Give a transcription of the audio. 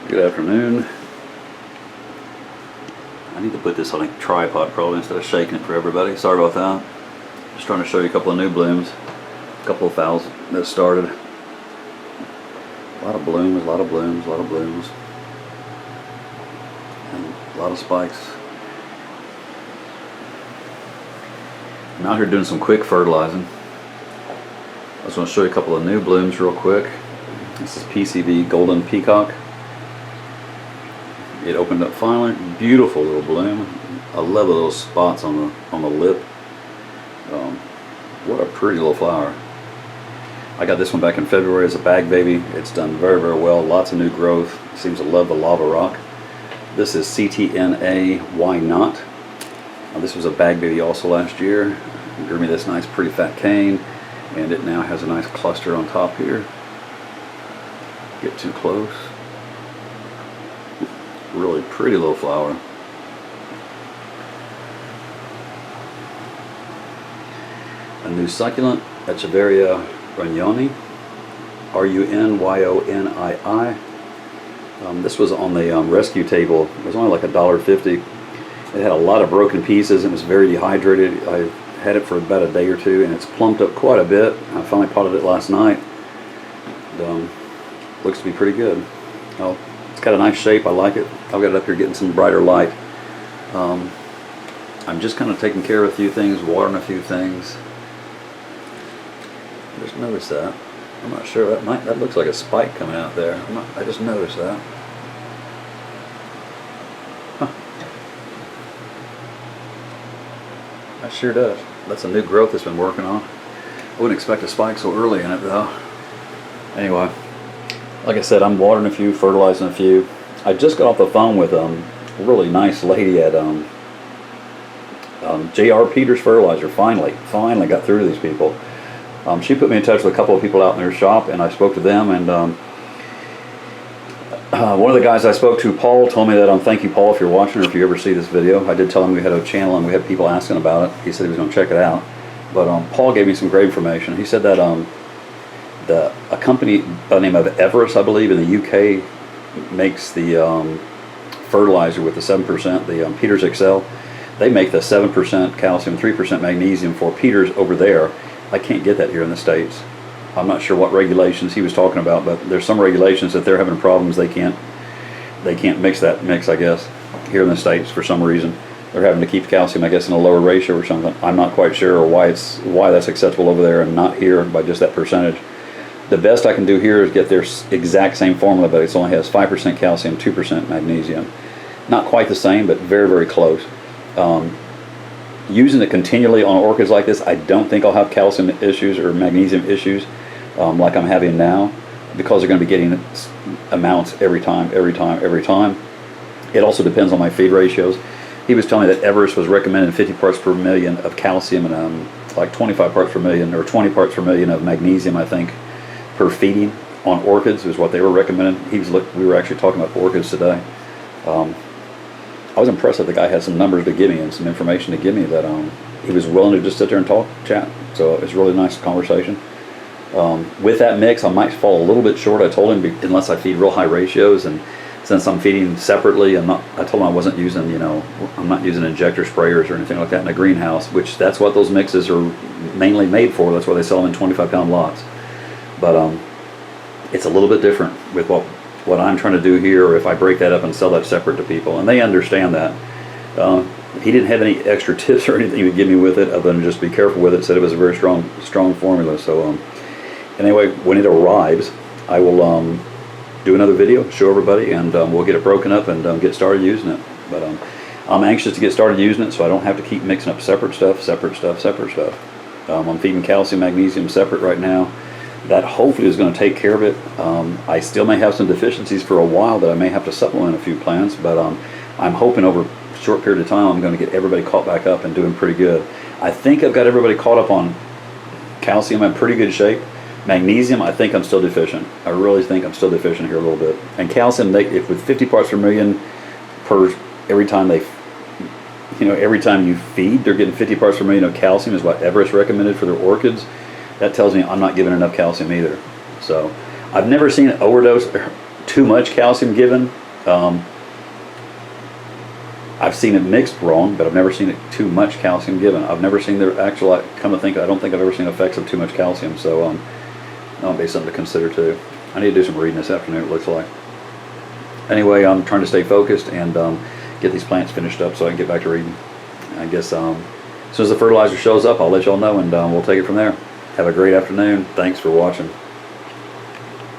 Good afternoon. I need to put this on a tripod probably instead of shaking it for everybody. Sorry about that. Just trying to show you a couple of new blooms. A couple of phals that started. A lot of blooms, a lot of blooms, a lot of blooms. And a lot of spikes. I'm out here doing some quick fertilizing. I was going to show you a couple of new blooms real quick. This is PCV Golden Peacock. It opened up finally. Beautiful little bloom. I love those spots on the lip. What a pretty little flower. I got this one back in February as a bag baby. It's done very, very well. Lots of new growth. Seems to love the lava rock. This is CTNA. Why not? This was a bag baby also last year. It grew me this nice, pretty fat cane, and it now has a nice cluster on top here. Get too close. Really pretty little flower. A new succulent, Echeveria Runyonii, Runyonii. This was on the rescue table. It was only like $1.50. It had a lot of broken pieces. It was very dehydrated. I had it for about a day or two, and it's plumped up quite a bit. I finally potted it last night. Looks to be pretty good. Well, it's got a nice shape. I like it. I've got it up here getting some brighter light. I'm just kind of taking care of a few things, watering a few things. I just noticed that. I'm not sure. That looks like a spike coming out there. I just noticed that. Huh. That sure does. That's a new growth it's been working on. I wouldn't expect a spike so early in it though. Anyway, like I said, I'm watering a few, fertilizing a few. I just got off the phone with a really nice lady at J.R. Peters Fertilizer. Finally got through to these people. She put me in touch with a couple of people out in their shop, and I spoke to them, and one of the guys I spoke to, Paul, told me that, thank you, Paul, if you're watching or if you ever see this video. I did tell him we had a channel and we had people asking about it. He said he was going to check it out. But Paul gave me some great information. He said that a company by the name of Everest, I believe, in the UK makes the fertilizer with the 7%, the Peters Excel. They make the 7% calcium, 3% magnesium for Peters over there. I can't get that here in the States. I'm not sure what regulations he was talking about, but there's some regulations that they're having problems. They can't mix that mix, I guess, here in the States for some reason. They're having to keep calcium, I guess, in a lower ratio or something. I'm not quite sure or why that's acceptable over there and not here by just that percentage. The best I can do here is get their exact same formula, but it only has 5% calcium, 2% magnesium. Not quite the same, but very, very close. Using it continually on orchids like this, I don't think I'll have calcium issues or magnesium issues like I'm having now, because they're going to be getting amounts every time. It also depends on my feed ratios. He was telling me that Everest was recommending 50 parts per million of calcium and like 25 parts per million or 20 parts per million of magnesium, I think, per feeding on orchids is what they were recommending. We were actually talking about orchids today. I was impressed that the guy had some numbers to give me and some information to give me that he was willing to just sit there and chat. So it's a really nice conversation. With that mix, I might fall a little bit short. I told him unless I feed real high ratios, and since I'm feeding separately, I told him I wasn't using, I'm not using injector sprayers or anything like that in a greenhouse, which that's what those mixes are mainly made for. That's why they sell them in 25-pound lots. But it's a little bit different with what I'm trying to do here, or if I break that up and sell that separate to people, and they understand that. He didn't have any extra tips or anything to give me with it other than just be careful with it. Said it was a very strong formula. So anyway, when it arrives, I will do another video, show everybody, and we'll get it broken up and get started using it. But I'm anxious to get started using it so I don't have to keep mixing up separate stuff. I'm feeding calcium, magnesium separate right now. That hopefully is going to take care of it. I still may have some deficiencies for a while that I may have to supplement a few plants, but I'm hoping over a short period of time I'm going to get everybody caught back up and doing pretty good. I think I've got everybody caught up on calcium in pretty good shape. Magnesium, I think I'm still deficient. I really think I'm still deficient here a little bit. And calcium, if with 50 parts per million every time you feed, they're getting 50 parts per million of calcium is what Everest recommended for their orchids. That tells me I'm not giving enough calcium either. So I've never seen an overdose too much calcium given. I've seen it mixed wrong, but I've never seen it too much calcium given. I've never seen the actual, come to think, I don't think I've ever seen effects of too much calcium, so that'll be something to consider too. I need to do some reading this afternoon, it looks like. Anyway, I'm trying to stay focused and get these plants finished up so I can get back to reading. I guess as soon as the fertilizer shows up, I'll let y'all know, and we'll take it from there. Have a great afternoon. Thanks for watching.